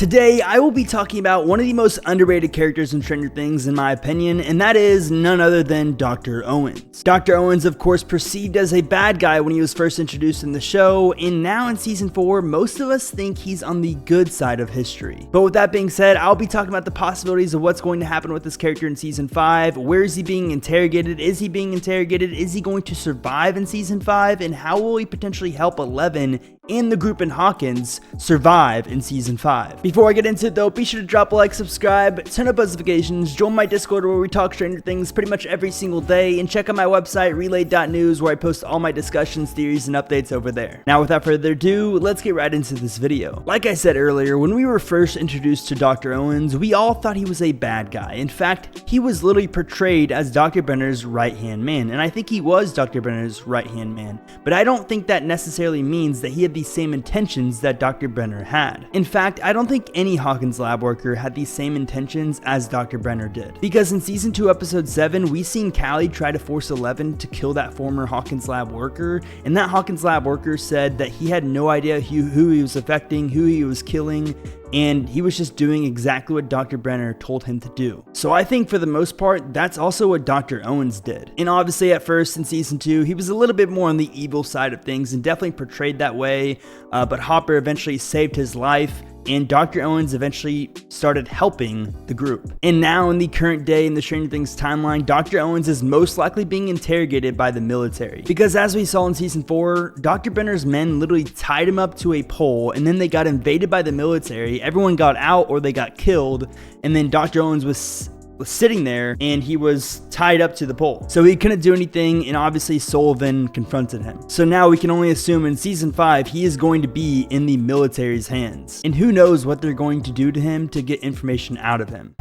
Today, I will be talking about one of the most underrated characters in Stranger Things in my opinion, and that is none other than Dr. Owens. Dr. Owens, of course, perceived as a bad guy when he was first introduced in the show, and now in season 4, most of us think he's on the good side of history. But with that being said, I'll be talking about the possibilities of what's going to happen with this character in season 5, where is he being interrogated, is he being interrogated, is he going to survive in season 5, and how will he potentially help Eleven and the group in Hawkins survive in season 5. Before I get into it though, be sure to drop a like, subscribe, turn up notifications, join my Discord where we talk Stranger Things pretty much every single day, and check out my website relay.news where I post all my discussions, theories, and updates over there. Now without further ado, let's get right into this video. Like I said earlier, when we were first introduced to Dr. Owens, we all thought he was a bad guy. In fact, he was literally portrayed as Dr. Brenner's right-hand man, and I think he was Dr. Brenner's right-hand man, but I don't think that necessarily means that he had the same intentions that Dr. Brenner had. In fact, I don't think any Hawkins lab worker had the same intentions as Dr. Brenner did. Because in season 2 episode 7, we seen Callie try to force Eleven to kill that former Hawkins lab worker, and that Hawkins lab worker said that he had no idea who he was affecting, who he was killing, and he was just doing exactly what Dr. Brenner told him to do. So I think for the most part, that's also what Dr. Owens did. And obviously at first in season 2, he was a little bit more on the evil side of things and definitely portrayed that way, but Hopper eventually saved his life, and Dr. Owens eventually started helping the group. And now in the current day in the Stranger Things timeline, Dr. Owens is most likely being interrogated by the military. Because as we saw in season 4, Dr. Brenner's men literally tied him up to a pole, and then they got invaded by the military, everyone got out or they got killed, and then Dr. Owens was sitting there and he was tied up to the pole. So he couldn't do anything, and obviously Sullivan confronted him. So now we can only assume in season 5 he is going to be in the military's hands. And who knows what they're going to do to him to get information out of him.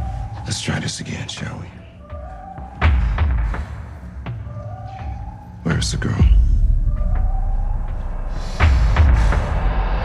Let's try this again, shall we? Where's the girl?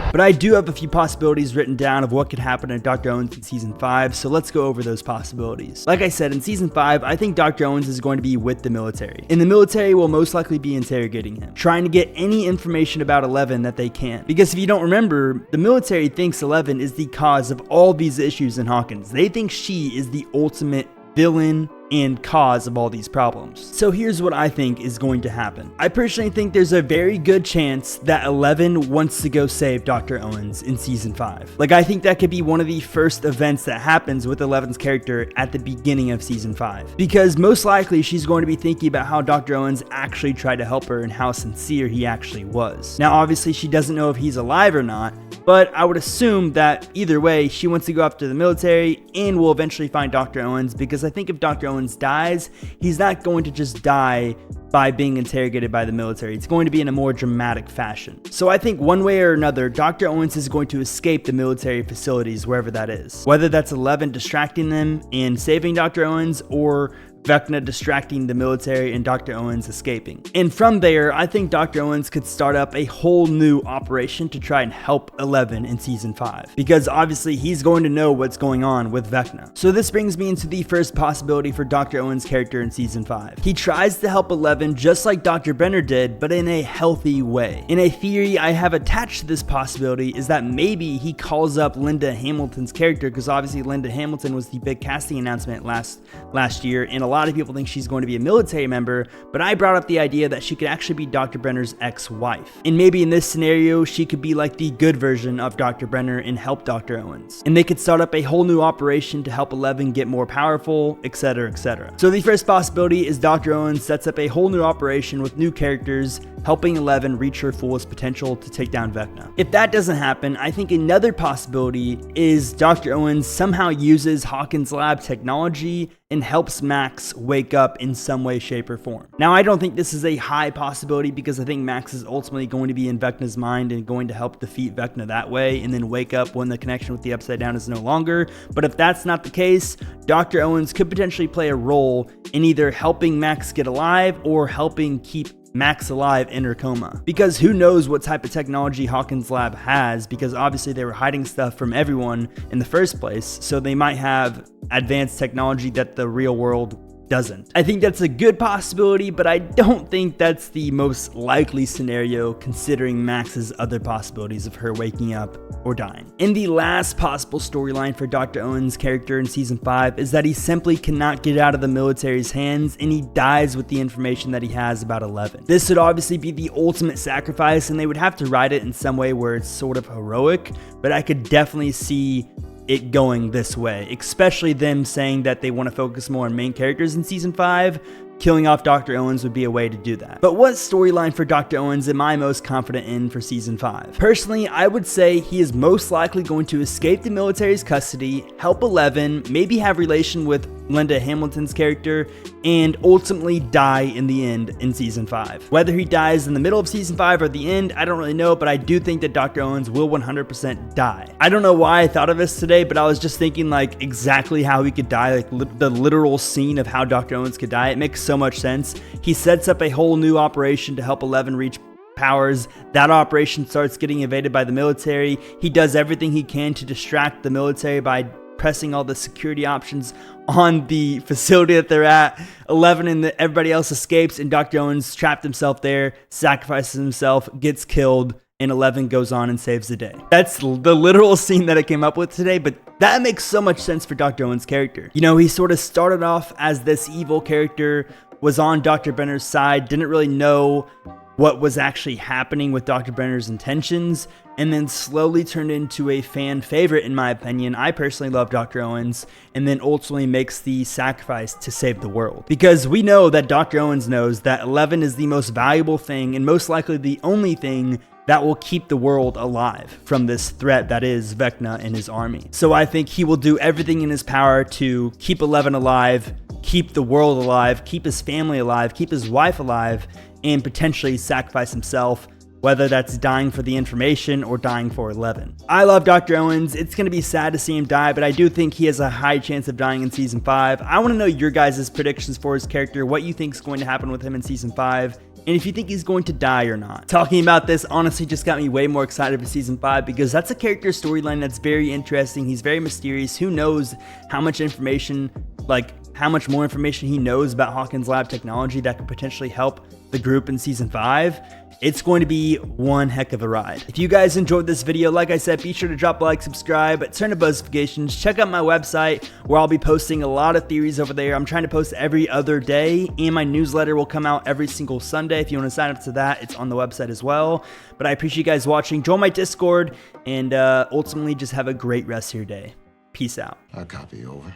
But I do have a few possibilities written down of what could happen to Dr. Owens in season 5, so let's go over those possibilities. Like I said, in season 5, I think Dr. Owens is going to be with the military. And the military will most likely be interrogating him, trying to get any information about Eleven that they can. Because if you don't remember, the military thinks Eleven is the cause of all these issues in Hawkins. They think she is the ultimate villain and cause of all these problems. So here's what I think is going to happen. I personally think there's a very good chance that Eleven wants to go save Dr. Owens in season 5. Like, I think that could be one of the first events that happens with Eleven's character at the beginning of season 5. Because most likely she's going to be thinking about how Dr. Owens actually tried to help her and how sincere he actually was. Now obviously she doesn't know if he's alive or not, but I would assume that either way she wants to go after the military and will eventually find Dr. Owens, because I think if Dr. Owens dies, he's not going to just die by being interrogated by the military. It's going to be in a more dramatic fashion. So I think one way or another, Dr. Owens is going to escape the military facilities, wherever that is. Whether that's Eleven distracting them and saving Dr. Owens, or Vecna distracting the military and Dr. Owens escaping. And from there, I think Dr. Owens could start up a whole new operation to try and help Eleven in season 5. Because obviously he's going to know what's going on with Vecna. So this brings me into the first possibility for Dr. Owens' character in season 5. He tries to help Eleven just like Dr. Brenner did, but in a healthy way. In a theory I have attached to this possibility is that maybe he calls up Linda Hamilton's character, because obviously Linda Hamilton was the big casting announcement last year, and a lot of people think she's going to be a military member, but I brought up the idea that she could actually be Dr. Brenner's ex-wife. And maybe in this scenario, she could be like the good version of Dr. Brenner and help Dr. Owens. And they could start up a whole new operation to help Eleven get more powerful, etc., etc. So the first possibility is Dr. Owens sets up a whole new operation with new characters, helping Eleven reach her fullest potential to take down Vecna. If that doesn't happen, I think another possibility is Dr. Owens somehow uses Hawkins lab technology and helps Max wake up in some way, shape, or form. Now, I don't think this is a high possibility, because I think Max is ultimately going to be in Vecna's mind and going to help defeat Vecna that way, and then wake up when the connection with the Upside Down is no longer. But if that's not the case, Dr. Owens could potentially play a role in either helping Max get alive or helping keep Max alive in her coma. Because who knows what type of technology Hawkins lab has, because obviously they were hiding stuff from everyone in the first place, so they might have advanced technology that the real world doesn't. I think that's a good possibility, but I don't think that's the most likely scenario considering Max's other possibilities of her waking up or dying. And the last possible storyline for Dr. Owens' character in season 5 is that he simply cannot get out of the military's hands and he dies with the information that he has about 11. This would obviously be the ultimate sacrifice and they would have to write it in some way where it's sort of heroic, but I could definitely see it going this way, especially them saying that they want to focus more on main characters in season 5. Killing off Dr. Owens would be a way to do that. But what storyline for Dr. Owens am I most confident in for season 5? Personally, I would say he is most likely going to escape the military's custody, help 11, maybe have relation with Linda Hamilton's character, and ultimately die in the end in season 5. Whether he dies in the middle of season 5 or the end, I don't really know, but I do think that Dr. Owens will 100% die. I don't know why I thought of this today, but I was just thinking like exactly how he could die, like the literal scene of how Dr. Owens could die. It makes so much sense. He sets up a whole new operation to help 11 reach powers. That operation starts getting invaded by the military. He does everything he can to distract the military by pressing all the security options on the facility that they're at. 11 and everybody else escapes, and Dr. Owens trapped himself there, sacrifices himself, gets killed, and 11 goes on and saves the day. That's the literal scene that I came up with today, but that makes so much sense for Dr. Owens' character. You know, he sort of started off as this evil character, was on Dr. Brenner's side, didn't really know what was actually happening with Dr. Brenner's intentions, and then slowly turned into a fan favorite in my opinion. I personally love Dr. Owens, and then ultimately makes the sacrifice to save the world. Because we know that Dr. Owens knows that 11 is the most valuable thing and most likely the only thing that will keep the world alive from this threat that is Vecna and his army. So I think he will do everything in his power to keep 11 alive, keep the world alive, keep his family alive, keep his wife alive, and potentially sacrifice himself, whether that's dying for the information or dying for 11. I love Dr. Owens. It's going to be sad to see him die, but I do think he has a high chance of dying in season 5. I want to know your guys' predictions for his character, what you think is going to happen with him in season 5, and if you think he's going to die or not. Talking about this honestly just got me way more excited for season 5 because that's a character storyline that's very interesting. He's very mysterious. Who knows how much information, like how much more information he knows about Hawkins Lab technology that could potentially help the group in season 5. It's going to be one heck of a ride. If you guys enjoyed this video, like I said, be sure to drop a like, subscribe, turn on notifications, check out my website where I'll be posting a lot of theories over there. I'm trying to post every other day, and my newsletter will come out every single Sunday. If you want to sign up to that, it's on the website as well. But I appreciate you guys watching. Join my Discord, and ultimately just have a great rest of your day. Peace out. I copy, over.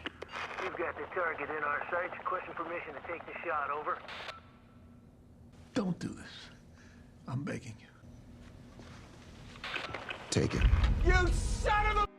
You've got the target in our sights. Question permission to take the shot, over. Don't do this. I'm begging you. Take it. You son of a...